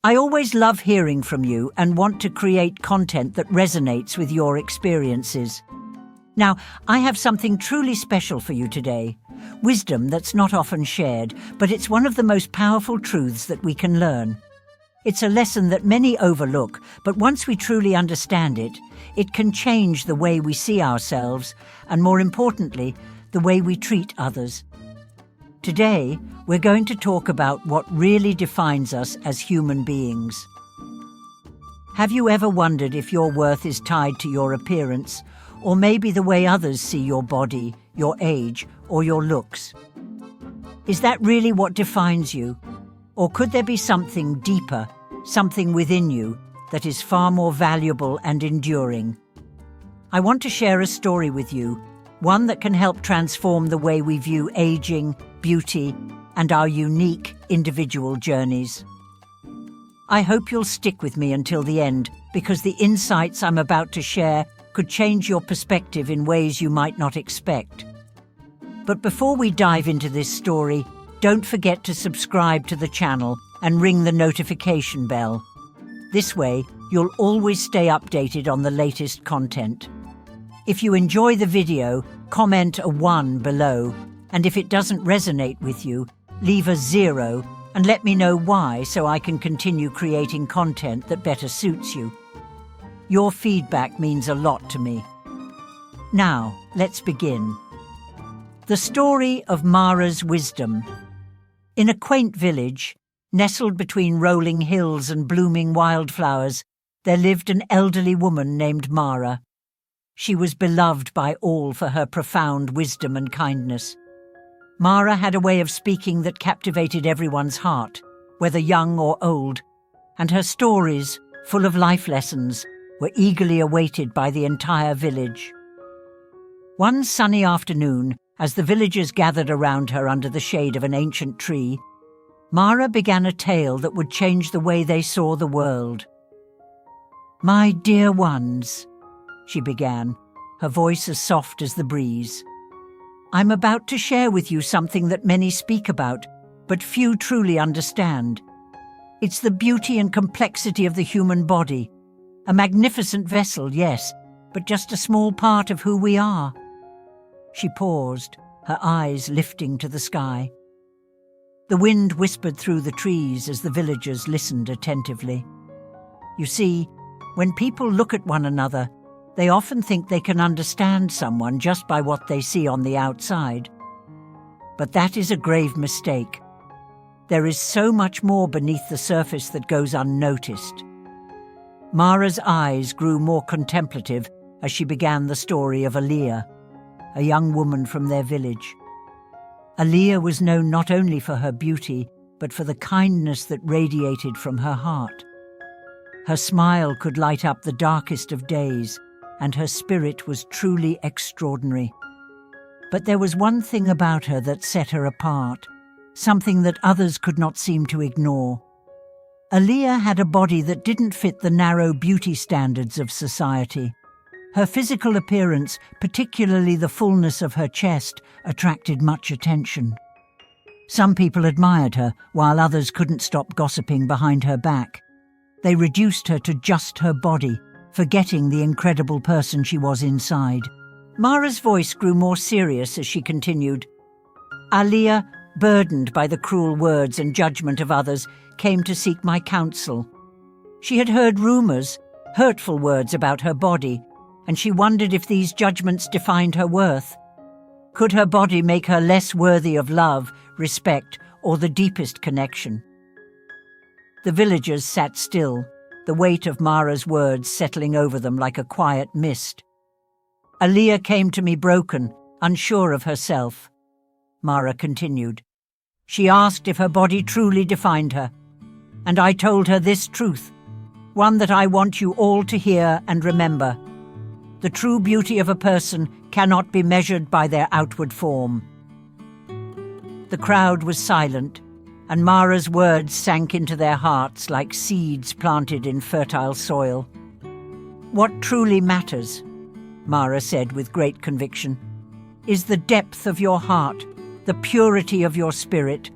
I always love hearing from you and want to create content that resonates with your experiences. Now, I have something truly special for you today. Wisdom that's not often shared, but it's one of the most powerful truths that we can learn. It's a lesson that many overlook, but once we truly understand it, it can change the way we see ourselves and, more importantly, the way we treat others. Today, we're going to talk about what really defines us as human beings. Have you ever wondered if your worth is tied to your appearance, or maybe the way others see your body, your age, or your looks? Is that really what defines you? Or could there be something deeper, something within you that is far more valuable and enduring? I want to share a story with you, one that can help transform the way we view aging, beauty, and our unique individual journeys. I hope you'll stick with me until the end, because the insights I'm about to share could change your perspective in ways you might not expect. But before we dive into this story, don't forget to subscribe to the channel and ring the notification bell. This way, you'll always stay updated on the latest content. If you enjoy the video, comment a 1 below, and if it doesn't resonate with you, leave a 0 and let me know why so I can continue creating content that better suits you. Your feedback means a lot to me. Now, let's begin. The story of Mara's wisdom. In a quaint village, nestled between rolling hills and blooming wildflowers, there lived an elderly woman named Mara. She was beloved by all for her profound wisdom and kindness. Mara had a way of speaking that captivated everyone's heart, whether young or old, and her stories, full of life lessons, were eagerly awaited by the entire village. One sunny afternoon, as the villagers gathered around her under the shade of an ancient tree, Mara began a tale that would change the way they saw the world. "My dear ones," she began, her voice as soft as the breeze, "I'm about to share with you something that many speak about, but few truly understand. It's the beauty and complexity of the human body. A magnificent vessel, yes, but just a small part of who we are." She paused, her eyes lifting to the sky. The wind whispered through the trees as the villagers listened attentively. You see, when people look at one another, they often think they can understand someone just by what they see on the outside. But that is a grave mistake. There is so much more beneath the surface that goes unnoticed. Mara's eyes grew more contemplative as she began the story of Aliyah, a young woman from their village. Aliyah was known not only for her beauty, but for the kindness that radiated from her heart. Her smile could light up the darkest of days, and her spirit was truly extraordinary. But there was one thing about her that set her apart, something that others could not seem to ignore. Aliyah had a body that didn't fit the narrow beauty standards of society. Her physical appearance, particularly the fullness of her chest, attracted much attention. Some people admired her, while others couldn't stop gossiping behind her back. They reduced her to just her body, forgetting the incredible person she was inside. Mara's voice grew more serious as she continued. Aliyah, burdened by the cruel words and judgment of others, came to seek my counsel. She had heard rumors, hurtful words about her body, and she wondered if these judgments defined her worth. Could her body make her less worthy of love, respect, or the deepest connection? The villagers sat still, the weight of Mara's words settling over them like a quiet mist. Aliyah came to me broken, unsure of herself. Mara continued. She asked if her body truly defined her, and I told her this truth, one that I want you all to hear and remember. The true beauty of a person cannot be measured by their outward form. The crowd was silent, and Mara's words sank into their hearts like seeds planted in fertile soil. What truly matters, Mara said with great conviction, is the depth of your heart, the purity of your spirit,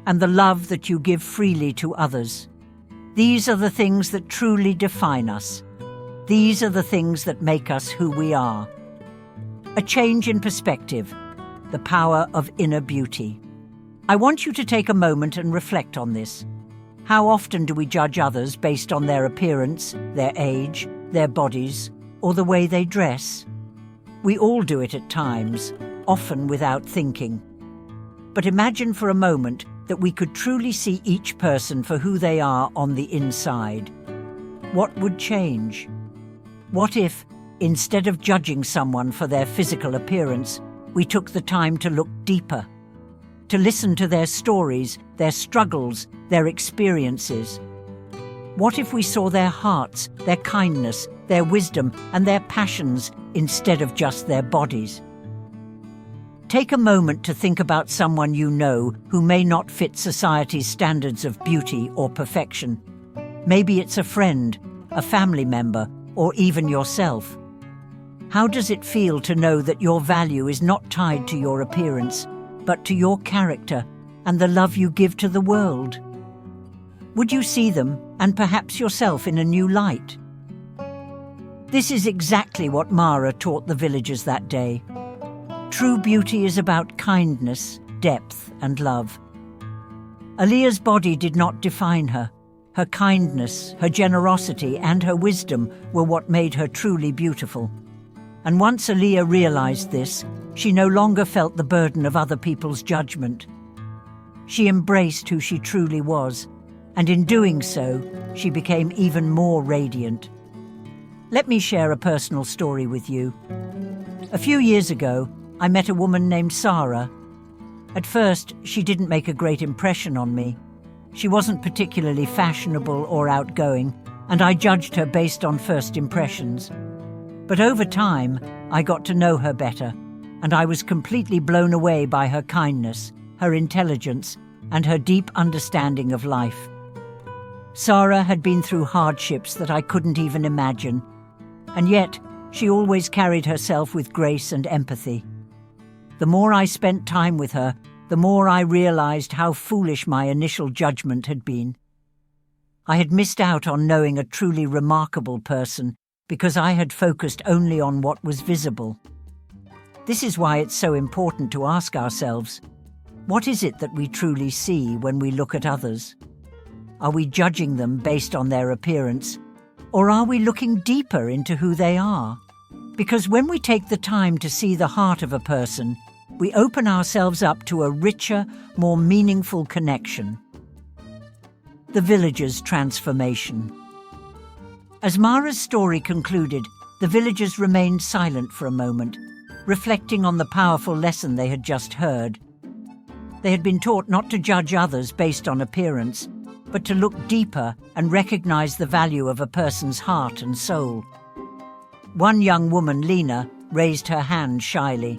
and the love that you give freely to others. These are the things that truly define us. These are the things that make us who we are. A change in perspective, the power of inner beauty. I want you to take a moment and reflect on this. How often do we judge others based on their appearance, their age, their bodies, or the way they dress? We all do it at times, often without thinking. But imagine for a moment that we could truly see each person for who they are on the inside. What would change? What if, instead of judging someone for their physical appearance, we took the time to look deeper, to listen to their stories, their struggles, their experiences? What if we saw their hearts, their kindness, their wisdom, and their passions instead of just their bodies? Take a moment to think about someone you know who may not fit society's standards of beauty or perfection. Maybe it's a friend, a family member, or even yourself. How does it feel to know that your value is not tied to your appearance, but to your character and the love you give to the world? Would you see them, and perhaps yourself, in a new light? This is exactly what Mara taught the villagers that day. True beauty is about kindness, depth, and love. Aaliyah's body did not define her. Her kindness, her generosity, and her wisdom were what made her truly beautiful. And once Aaliyah realized this, she no longer felt the burden of other people's judgment. She embraced who she truly was, and in doing so, she became even more radiant. Let me share a personal story with you. A few years ago, I met a woman named Sarah. At first, she didn't make a great impression on me. She wasn't particularly fashionable or outgoing, and I judged her based on first impressions. But over time, I got to know her better, and I was completely blown away by her kindness, her intelligence, and her deep understanding of life. Sarah had been through hardships that I couldn't even imagine, and yet she always carried herself with grace and empathy. The more I spent time with her, the more I realized how foolish my initial judgment had been. I had missed out on knowing a truly remarkable person because I had focused only on what was visible. This is why it's so important to ask ourselves, what is it that we truly see when we look at others? Are we judging them based on their appearance, or are we looking deeper into who they are? Because when we take the time to see the heart of a person, we open ourselves up to a richer, more meaningful connection. The villagers' transformation. As Mara's story concluded, the villagers remained silent for a moment, reflecting on the powerful lesson they had just heard. They had been taught not to judge others based on appearance, but to look deeper and recognize the value of a person's heart and soul. One young woman, Lena, raised her hand shyly.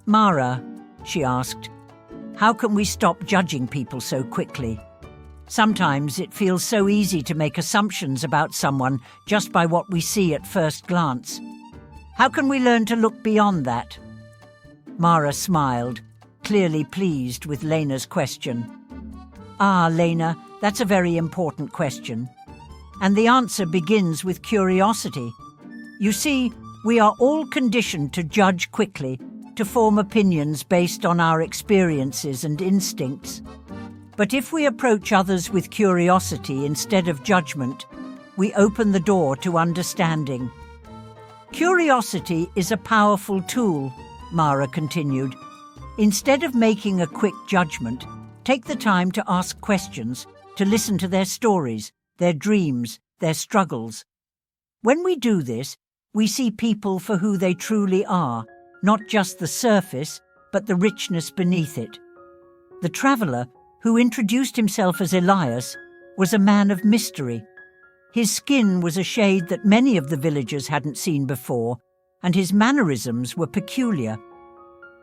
"Mara," she asked, "how can we stop judging people so quickly? Sometimes it feels so easy to make assumptions about someone just by what we see at first glance. How can we learn to look beyond that?" Mara smiled, clearly pleased with Lena's question. "Ah, Lena, that's a very important question. And the answer begins with curiosity. You see, we are all conditioned to judge quickly, to form opinions based on our experiences and instincts. But if we approach others with curiosity instead of judgment, we open the door to understanding. Curiosity is a powerful tool," Mara continued. "Instead of making a quick judgment, take the time to ask questions, to listen to their stories, their dreams, their struggles. When we do this, we see people for who they truly are, not just the surface, but the richness beneath it." The traveller, who introduced himself as Elias, was a man of mystery. His skin was a shade that many of the villagers hadn't seen before, and his mannerisms were peculiar.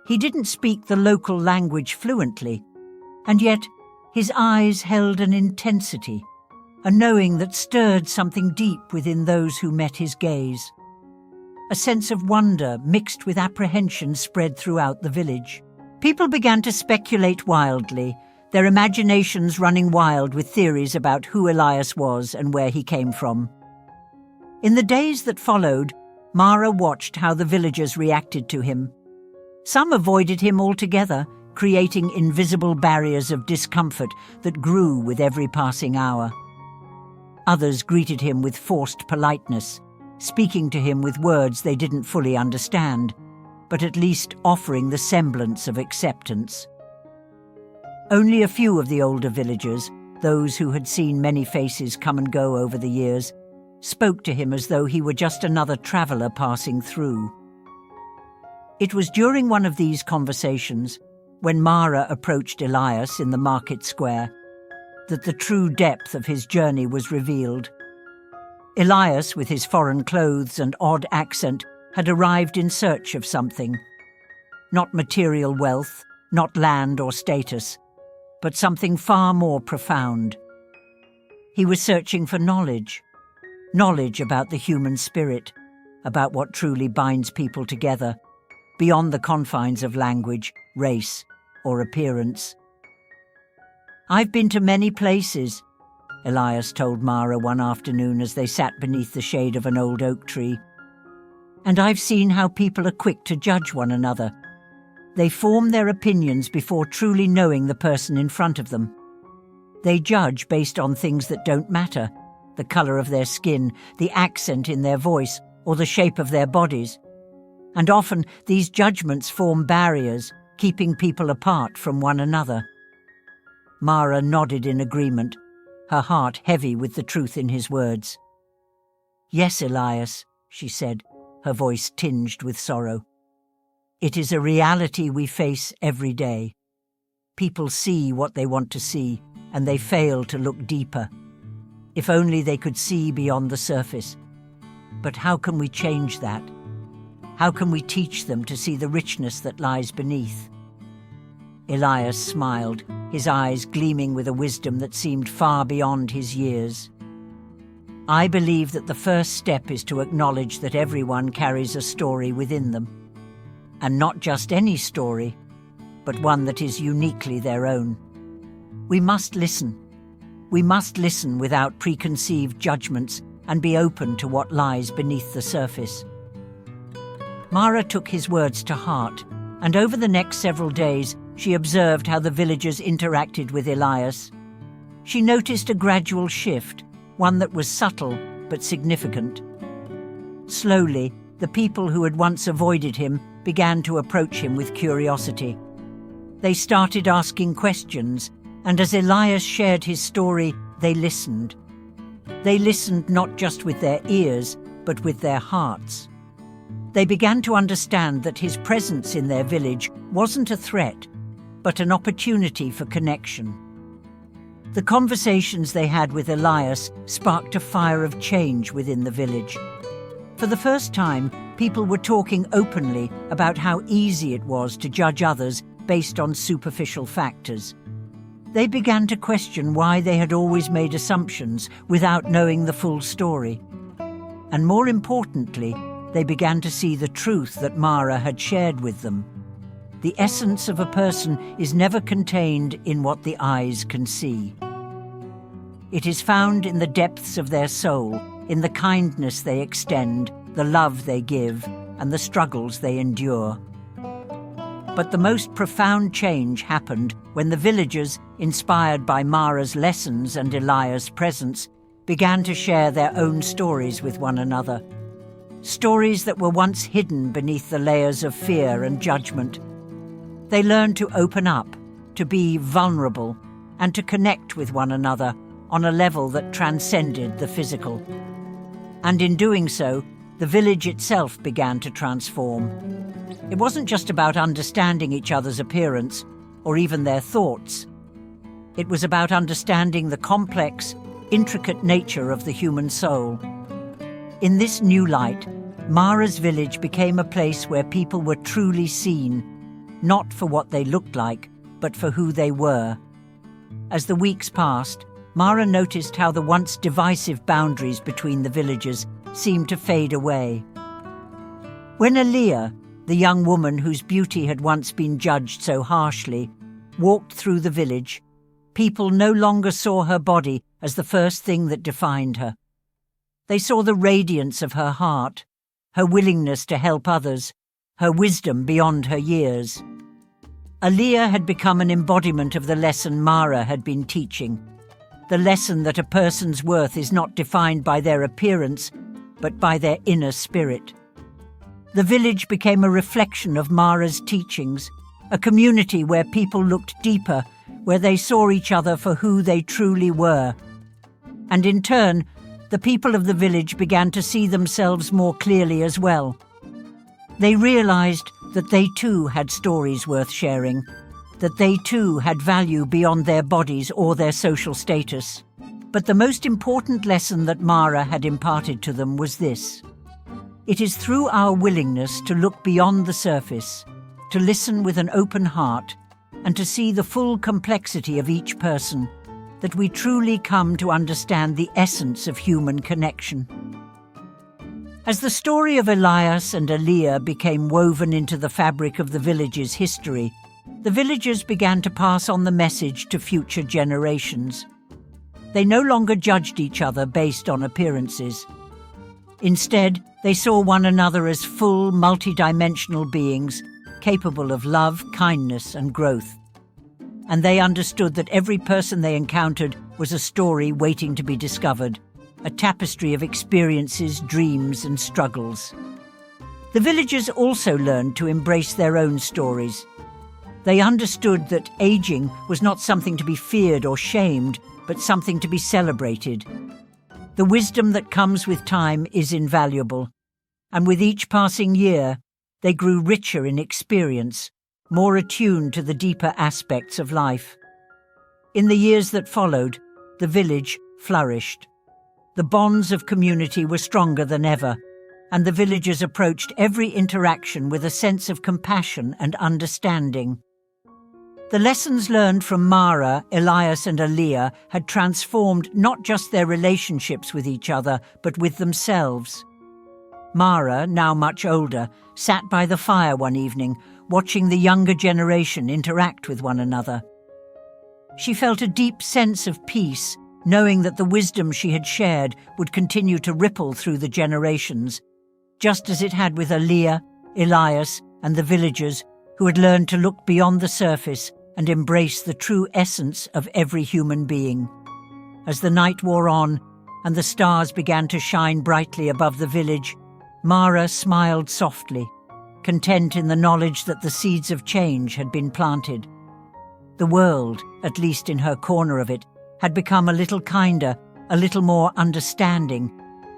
He didn't speak the local language fluently, and yet his eyes held an intensity, a knowing that stirred something deep within those who met his gaze. A sense of wonder mixed with apprehension spread throughout the village. People began to speculate wildly. their imaginations running wild with theories about who Elias was and where he came from. In the days that followed, Mara watched how the villagers reacted to him. Some avoided him altogether, creating invisible barriers of discomfort that grew with every passing hour. Others greeted him with forced politeness, speaking to him with words they didn't fully understand, but at least offering the semblance of acceptance. Only a few of the older villagers, those who had seen many faces come and go over the years, spoke to him as though he were just another traveller passing through. It was during one of these conversations, when Mara approached Elias in the market square, that the true depth of his journey was revealed. Elias, with his foreign clothes and odd accent, had arrived in search of something. Not material wealth, not land or status, but something far more profound. He was searching for knowledge about the human spirit, about what truly binds people together, beyond the confines of language, race, or appearance. "I've been to many places," Elias told Mara one afternoon as they sat beneath the shade of an old oak tree. "And I've seen how people are quick to judge one another. They form their opinions before truly knowing the person in front of them. They judge based on things that don't matter, the colour of their skin, the accent in their voice, or the shape of their bodies. And often these judgments form barriers, keeping people apart from one another." Mara nodded in agreement, her heart heavy with the truth in his words. "Yes, Elias," she said, her voice tinged with sorrow. "It is a reality we face every day. People see what they want to see, and they fail to look deeper. If only they could see beyond the surface. But how can we change that? How can we teach them to see the richness that lies beneath?" Elias smiled, his eyes gleaming with a wisdom that seemed far beyond his years. "I believe that the first step is to acknowledge that everyone carries a story within them. And not just any story, but one that is uniquely their own. We must listen. We must listen without preconceived judgments and be open to what lies beneath the surface." Mara took his words to heart, and over the next several days she observed how the villagers interacted with Elias. She noticed a gradual shift, one that was subtle but significant. Slowly, the people who had once avoided him began to approach him with curiosity. They started asking questions, and as Elias shared his story, they listened. They listened not just with their ears, but with their hearts. They began to understand that his presence in their village wasn't a threat, but an opportunity for connection. The conversations they had with Elias sparked a fire of change within the village. For the first time, people were talking openly about how easy it was to judge others based on superficial factors. They began to question why they had always made assumptions without knowing the full story. And more importantly, they began to see the truth that Mara had shared with them. The essence of a person is never contained in what the eyes can see. It is found in the depths of their soul, in the kindness they extend, the love they give, and the struggles they endure. But the most profound change happened when the villagers, inspired by Mara's lessons and Elias' presence, began to share their own stories with one another. Stories that were once hidden beneath the layers of fear and judgment. They learned to open up, to be vulnerable, and to connect with one another on a level that transcended the physical. And in doing so, the village itself began to transform. It wasn't just about understanding each other's appearance, or even their thoughts. It was about understanding the complex, intricate nature of the human soul. In this new light, Mara's village became a place where people were truly seen, not for what they looked like, but for who they were. As the weeks passed, Mara noticed how the once divisive boundaries between the villagers seemed to fade away. When Aaliyah, the young woman whose beauty had once been judged so harshly, walked through the village, people no longer saw her body as the first thing that defined her. They saw the radiance of her heart, her willingness to help others, her wisdom beyond her years. Aaliyah had become an embodiment of the lesson Mara had been teaching, the lesson that a person's worth is not defined by their appearance, but by their inner spirit. The village became a reflection of Mara's teachings, a community where people looked deeper, where they saw each other for who they truly were. And in turn, the people of the village began to see themselves more clearly as well. They realized that they too had stories worth sharing, that they too had value beyond their bodies or their social status. But the most important lesson that Mara had imparted to them was this: it is through our willingness to look beyond the surface, to listen with an open heart, and to see the full complexity of each person, that we truly come to understand the essence of human connection. As the story of Elias and Aaliyah became woven into the fabric of the village's history, the villagers began to pass on the message to future generations. They no longer judged each other based on appearances. Instead, they saw one another as full, multidimensional beings capable of love, kindness, and growth. And they understood that every person they encountered was a story waiting to be discovered, a tapestry of experiences, dreams, and struggles. The villagers also learned to embrace their own stories. They understood that aging was not something to be feared or shamed, but something to be celebrated. The wisdom that comes with time is invaluable, and with each passing year, they grew richer in experience, more attuned to the deeper aspects of life. In the years that followed, the village flourished. The bonds of community were stronger than ever, and the villagers approached every interaction with a sense of compassion and understanding. The lessons learned from Mara, Elias, and Aaliyah had transformed not just their relationships with each other, but with themselves. Mara, now much older, sat by the fire one evening, watching the younger generation interact with one another. She felt a deep sense of peace, knowing that the wisdom she had shared would continue to ripple through the generations, just as it had with Aaliyah, Elias, and the villagers who had learned to look beyond the surface and embrace the true essence of every human being. As the night wore on and the stars began to shine brightly above the village, Mara smiled softly, content in the knowledge that the seeds of change had been planted. The world, at least in her corner of it, had become a little kinder, a little more understanding,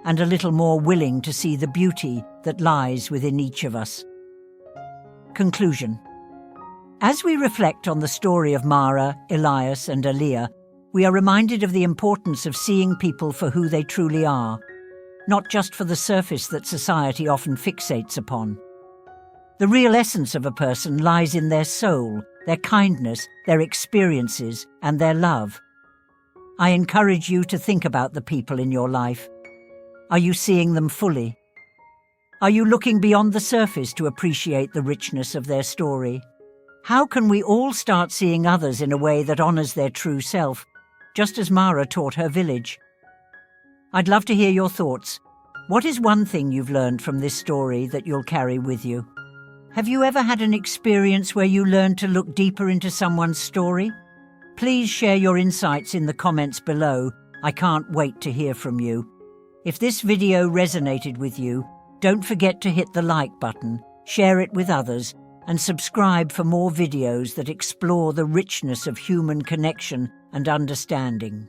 and a little more willing to see the beauty that lies within each of us. Conclusion. As we reflect on the story of Mara, Elias, and Aaliyah, we are reminded of the importance of seeing people for who they truly are, not just for the surface that society often fixates upon. The real essence of a person lies in their soul, their kindness, their experiences, and their love. I encourage you to think about the people in your life. Are you seeing them fully? Are you looking beyond the surface to appreciate the richness of their story? How can we all start seeing others in a way that honors their true self, just as Mara taught her village? I'd love to hear your thoughts. What is one thing you've learned from this story that you'll carry with you? Have you ever had an experience where you learned to look deeper into someone's story? Please share your insights in the comments below. I can't wait to hear from you. If this video resonated with you, don't forget to hit the like button, share it with others, and subscribe for more videos that explore the richness of human connection and understanding.